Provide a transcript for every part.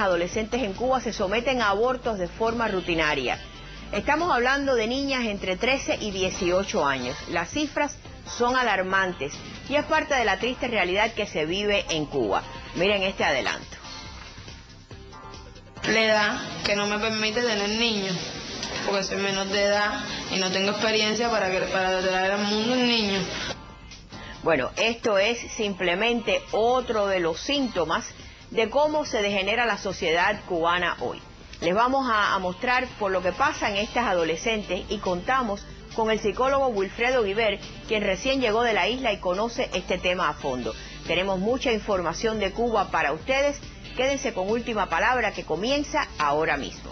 Adolescentes en Cuba se someten a abortos de forma rutinaria. Estamos hablando de niñas entre 13 y 18 años. Las cifras son alarmantes y es parte de la triste realidad que se vive en Cuba. Miren este adelanto. La edad que no me permite tener niños, porque soy menor de edad y no tengo experiencia para traer al mundo un niño. Bueno, esto es simplemente otro de los síntomas de cómo se degenera la sociedad cubana hoy. Les vamos a mostrar por lo que pasa en estas adolescentes y contamos con el psicólogo Wilfredo Guibert, quien recién llegó de la isla y conoce este tema a fondo. Tenemos mucha información de Cuba para ustedes. Quédense con Última Palabra, que comienza ahora mismo.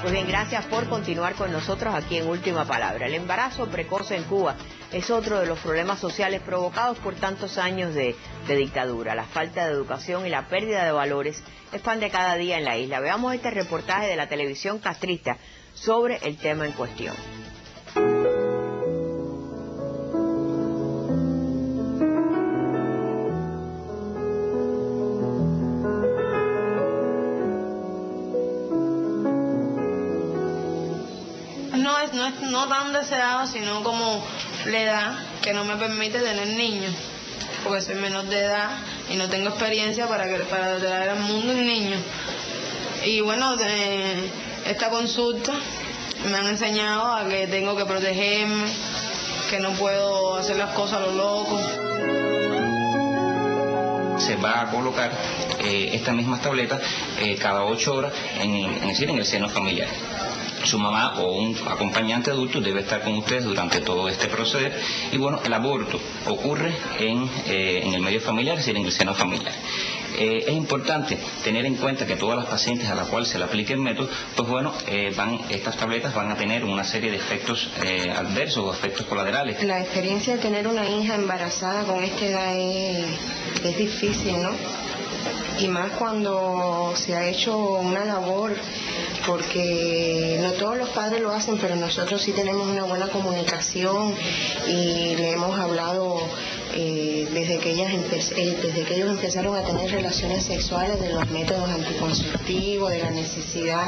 Pues bien, gracias por continuar con nosotros aquí en Última Palabra. El embarazo precoz en Cuba es otro de los problemas sociales provocados por tantos años de dictadura. La falta de educación y la pérdida de valores es pan de cada día en la isla. Veamos este reportaje de la televisión castrista sobre el tema en cuestión. No tan deseado, sino como la edad que no me permite tener niños, porque soy menor de edad y no tengo experiencia para traer al mundo un niño. Y bueno, esta consulta me han enseñado a que tengo que protegerme, que no puedo hacer las cosas a lo loco. Se va a colocar estas mismas tabletas cada 8 horas en el seno familiar. Su mamá o un acompañante adulto debe estar con ustedes durante todo este proceder. Y bueno, el aborto ocurre en el medio familiar, es decir, en el seno familiar. Es importante tener en cuenta que todas las pacientes a las cuales se le aplique el método, pues bueno, estas tabletas van a tener una serie de efectos adversos o efectos colaterales. La experiencia de tener una hija embarazada con esta edad es difícil, ¿no? Y más cuando se ha hecho una labor, porque no todos los padres lo hacen, pero nosotros sí tenemos una buena comunicación y le hemos hablado desde que ellos empezaron a tener relaciones sexuales, de los métodos anticonceptivos, de la necesidad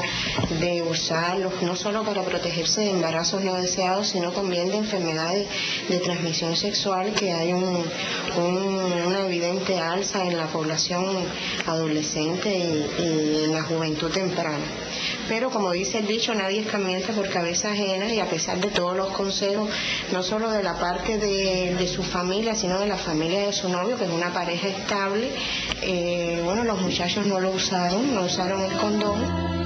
de usarlos, no solo para protegerse de embarazos no deseados, sino también de enfermedades de transmisión sexual, que hay una evidente alza en la población adolescente y en la juventud temprana. Pero como dice el dicho, nadie escarmienta por cabeza ajena, y a pesar de todos los consejos, no solo de la parte de su familia, sino de la familia de su novio, que es una pareja estable, bueno, los muchachos no usaron el condón.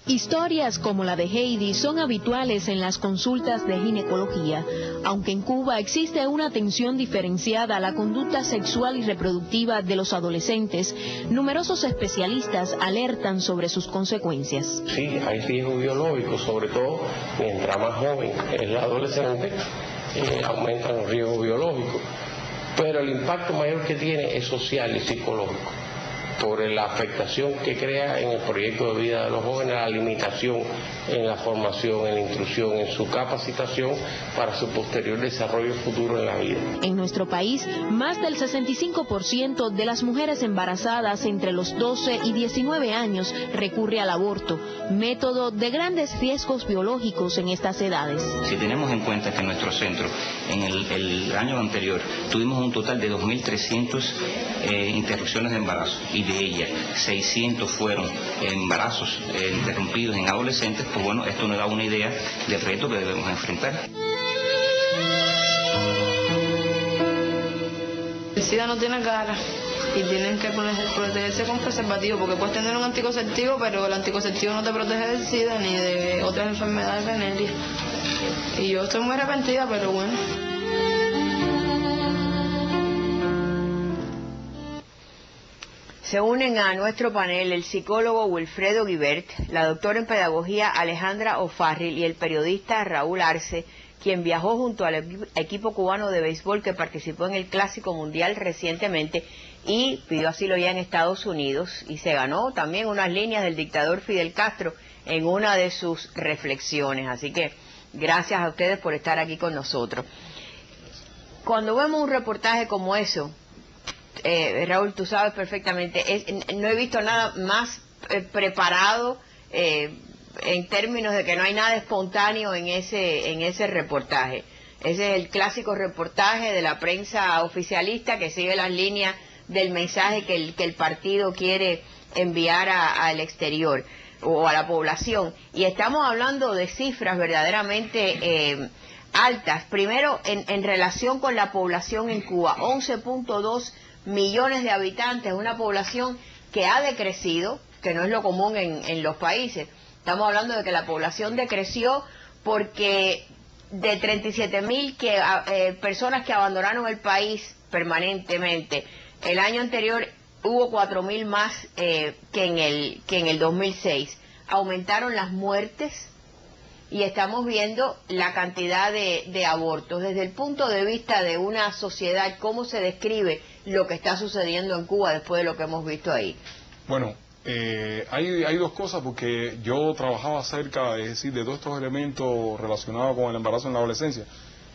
Historias como la de Heidi son habituales en las consultas de ginecología, aunque en Cuba existe una atención diferenciada a la conducta sexual y reproductiva de los adolescentes. Numerosos especialistas alertan sobre sus consecuencias. Sí, hay riesgo biológico, sobre todo mientras más joven es la adolescente, aumentan los riesgos biológicos, pero el impacto mayor que tiene es social y psicológico, por la afectación que crea en el proyecto de vida de los jóvenes, la limitación en la formación, en la instrucción, en su capacitación para su posterior desarrollo futuro en la vida. En nuestro país, más del 65% de las mujeres embarazadas entre los 12 y 19 años recurre al aborto, método de grandes riesgos biológicos en estas edades. Si tenemos en cuenta que en nuestro centro, en el año anterior, tuvimos un total de 2.300 interrupciones de embarazo, y de ellas 600 fueron embarazos interrumpidos en adolescentes, pues bueno, esto nos da una idea del reto que debemos enfrentar. El SIDA no tiene cara y tienen que protegerse con preservativo, porque puedes tener un anticonceptivo, pero el anticonceptivo no te protege del SIDA ni de otras enfermedades venéreas. Y yo estoy muy arrepentida, pero bueno. Se unen a nuestro panel el psicólogo Wilfredo Guibert, la doctora en pedagogía Alejandra O'Farrill y el periodista Raúl Arce, quien viajó junto al equipo cubano de béisbol que participó en el Clásico Mundial recientemente y pidió asilo ya en Estados Unidos, y se ganó también unas líneas del dictador Fidel Castro en una de sus reflexiones. Así que gracias a ustedes por estar aquí con nosotros. cuando vemos un reportaje como eso, Raúl, tú sabes perfectamente, no he visto nada más preparado en términos de que no hay nada espontáneo en ese reportaje. Ese es el clásico reportaje de la prensa oficialista que sigue las líneas del mensaje que el partido quiere enviar al exterior o a la población. Y estamos hablando de cifras verdaderamente altas. Primero, en relación con la población en Cuba, 11.2 millones de habitantes, una población que ha decrecido, que no es lo común en los países. Estamos hablando de que la población decreció porque de 37.000 personas que abandonaron el país permanentemente, el año anterior hubo 4.000 más que en el 2006. Aumentaron las muertes y estamos viendo la cantidad de abortos. Desde el punto de vista de una sociedad, ¿cómo se describe lo que está sucediendo en Cuba después de lo que hemos visto ahí? Bueno, hay dos cosas, porque yo trabajaba cerca, es decir, de todos estos elementos relacionados con el embarazo en la adolescencia,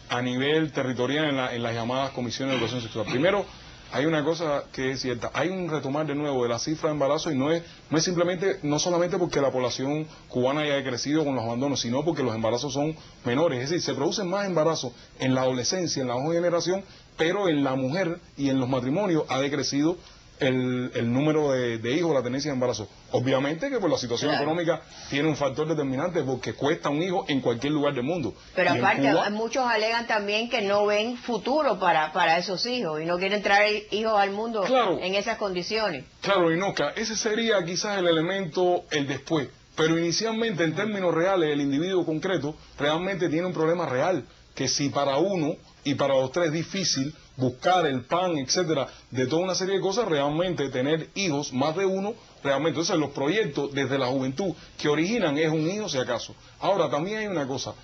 a nivel territorial en las llamadas comisiones de educación sexual. Primero, hay una cosa que es cierta, hay un retomar de nuevo de la cifra de embarazo, y no es simplemente, no solamente porque la población cubana haya crecido con los abandonos, sino porque los embarazos son menores. Es decir, se producen más embarazos en la adolescencia, en la joven generación, pero en la mujer y en los matrimonios ha decrecido el número de hijos, la tenencia de embarazo. Obviamente que por la situación económica tiene un factor determinante, porque cuesta un hijo en cualquier lugar del mundo. Pero y aparte, Cuba, muchos alegan también que no ven futuro para esos hijos y no quieren traer hijos al mundo en esas condiciones. Claro, Inoca, ese sería quizás el elemento, el después. Pero inicialmente, en términos reales, el individuo concreto realmente tiene un problema real, que si para uno y para los tres es difícil buscar el pan, etcétera, de toda una serie de cosas, realmente tener hijos, más de uno, realmente. Entonces los proyectos desde la juventud que originan es un hijo si acaso. Ahora, también hay una cosa,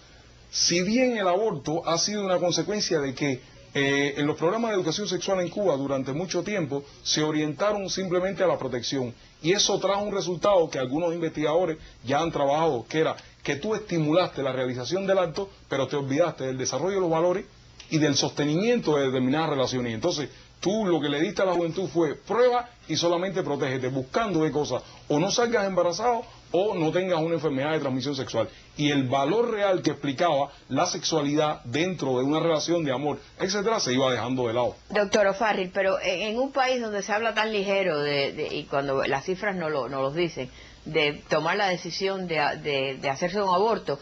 si bien el aborto ha sido una consecuencia de que en los programas de educación sexual en Cuba durante mucho tiempo se orientaron simplemente a la protección, y eso trajo un resultado que algunos investigadores ya han trabajado, que era que tú estimulaste la realización del acto, pero te olvidaste del desarrollo de los valores y del sostenimiento de determinadas relaciones. Y entonces tú lo que le diste a la juventud fue prueba y solamente protégete, buscando de cosas, o no salgas embarazado o no tengas una enfermedad de transmisión sexual. Y el valor real que explicaba la sexualidad dentro de una relación de amor, etcétera, se iba dejando de lado. Doctor O'Farrill, pero en un país donde se habla tan ligero y cuando las cifras no los dicen, de tomar la decisión de hacerse un aborto,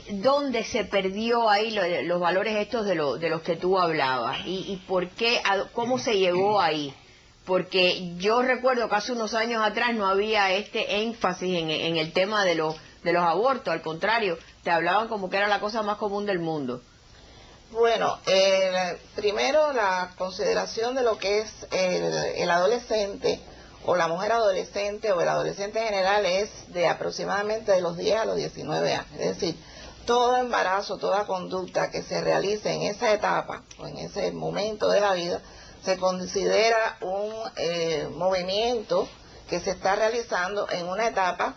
¿dónde se perdió ahí los valores estos de los que tú hablabas? ¿Y por qué, cómo se llegó ahí? Porque yo recuerdo que hace unos años atrás no había este énfasis en el tema de los abortos, al contrario, te hablaban como que era la cosa más común del mundo. Bueno, primero la consideración de lo que es el adolescente o la mujer adolescente o el adolescente en general es de aproximadamente de los 10 a los 19 años. Es decir, todo embarazo, toda conducta que se realice en esa etapa o en ese momento de la vida se considera un movimiento que se está realizando en una etapa,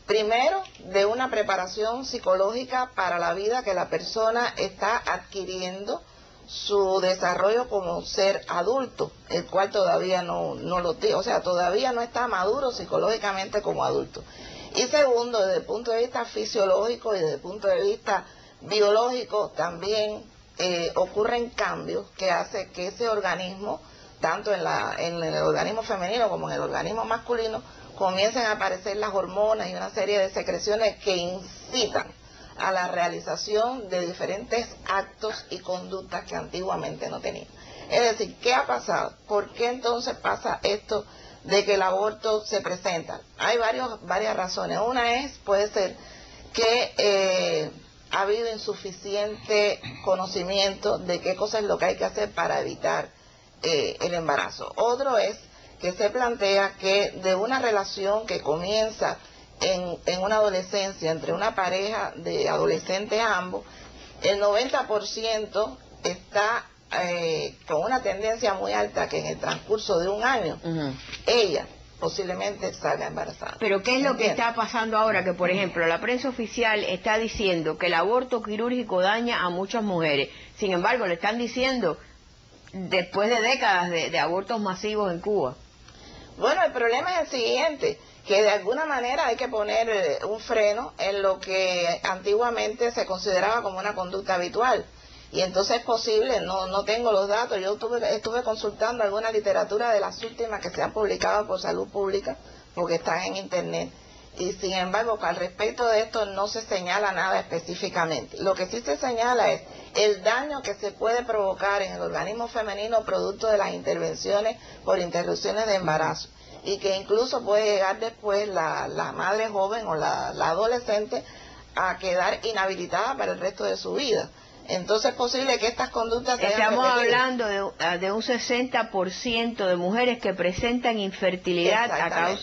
primero, de una preparación psicológica para la vida que la persona está adquiriendo, su desarrollo como ser adulto, el cual todavía no lo tiene, o sea, todavía no está maduro psicológicamente como adulto. Y segundo, desde el punto de vista fisiológico y desde el punto de vista biológico, también ocurren cambios que hace que ese organismo, tanto en el organismo femenino como en el organismo masculino, comiencen a aparecer las hormonas y una serie de secreciones que incitan a la realización de diferentes actos y conductas que antiguamente no tenían. Es decir, ¿qué ha pasado? ¿Por qué entonces pasa esto de que el aborto se presenta? Hay varias razones. Una puede ser que ha habido insuficiente conocimiento de qué cosa es lo que hay que hacer para evitar el embarazo. Otro es que se plantea que de una relación que comienza en una adolescencia entre una pareja de adolescentes ambos, el 90% está con una tendencia muy alta que en el transcurso de un año ella posiblemente salga embarazada. Pero ¿qué es lo que está pasando ahora? Que, por ejemplo, la prensa oficial está diciendo que el aborto quirúrgico daña a muchas mujeres. Sin embargo, le están diciendo, después de décadas de abortos masivos en Cuba. Bueno, el problema es el siguiente, que de alguna manera hay que poner un freno en lo que antiguamente se consideraba como una conducta habitual. Y entonces es posible, no tengo los datos, yo estuve consultando alguna literatura de las últimas que se han publicado por Salud Pública, porque están en internet, y sin embargo al respecto de esto no se señala nada específicamente. Lo que sí se señala es el daño que se puede provocar en el organismo femenino producto de las intervenciones por interrupciones de embarazo, y que incluso puede llegar después la madre joven o la adolescente a quedar inhabilitada para el resto de su vida. Entonces es posible que estas conductas se hayan Estamos repetido. hablando de un 60% de mujeres que presentan infertilidad a causa